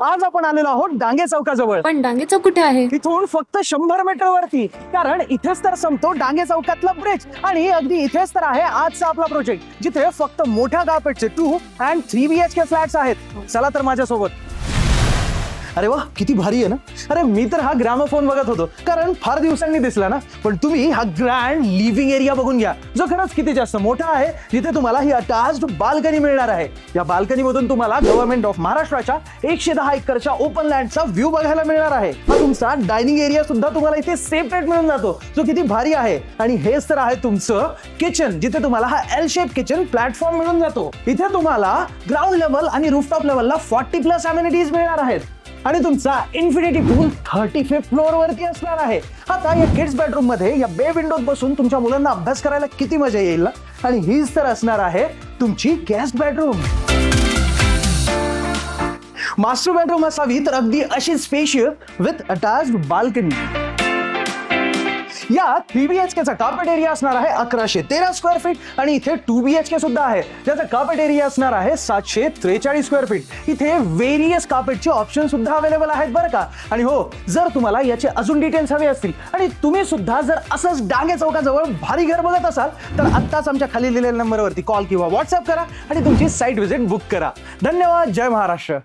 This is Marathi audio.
आज आपण आलेलो आहोत डांगे चौकाजवळ. पण डांगे चौक कुठे आहे? इथून फक्त 100 मीटर वरती, कारण इथेच तर संपतो डांगे चौकातला ब्रिज आणि अगदी इथेच तर आहे आजचा आपला प्रोजेक्ट, जिथे फक्त मोठ्या कार्पेटचे 2 and 3 BHK फ्लॅट्स आहेत. चला तर माझ्यासोबत. अरे वा, किती भारी आहे ना. अरे मी तर हा ग्रामोफोन बघत होतो, कारण फार दिवसांनी दिसला ना. पण तुम्ही हा ग्रँड लिव्हिंग एरिया बघून घ्या, जो खरंच किती जास्त मोठा आहे. जिथे तुम्हाला ही अटॅच्ड बाल्कनी मिळणार आहे. या बाल्कनी मधून तुम्हाला गव्हर्नमेंट ऑफ महाराष्ट्राच्या 110 एकरच्या ओपन लँडचा व्ह्यू बघायला मिळणार आहे. हा तुमचा डायनिंग एरिया सुद्धा तुम्हाला इथे सेपरेट मिळून जातो, जो किती भारी आहे. आणि हेच तर आहे तुमचं किचन, जिथे तुम्हाला हा एल शेप किचन प्लॅटफॉर्म मिळून जातो. इथे तुम्हाला ग्राउंड लेवल आणि रूफटॉप लेवलला 40+ अमेनिटीज मिळणार आहेत. आणि तुमचा इन्फिनिटी पूल 35th फ्लोअर वरती असणार आहे. आता या किड्स बेडरूम मध्ये या बे विंडोत बसून तुमच्या मुलांना अभ्यास करायला किती मजा येईल ना. आणि हीच तर असणार आहे तुमची गेस्ट बेडरूम. मास्टर बेडरूम असावी तर अगदी अशी स्पेशियस विथ अटॅच्ड बाल्कनी. या 3 BHK चा कार्पेट एरिया असणार आहे 1113 स्क्वेअर फीट आणि इथे 2 BHK सुद्धा आहे, ज्याचा कार्पेट एरिया असणार आहे 743 स्क्वेअर फीट. इथे वेरियस कार्पेटचे ऑप्शन सुद्धा अवेलेबल आहेत बरं का. आणि हो, जर तुम्हाला याचे अजून डिटेल्स हवे असतील आणि तुम्ही सुद्धा जर असंच डांगे चौकाजवळ भारी घर बघत असाल, तर आत्ताच आमच्या खाली दिलेल्या नंबरवरती कॉल किंवा व्हॉट्सअप करा आणि तुमची साईट व्हिजिट बुक करा. धन्यवाद. जय महाराष्ट्र.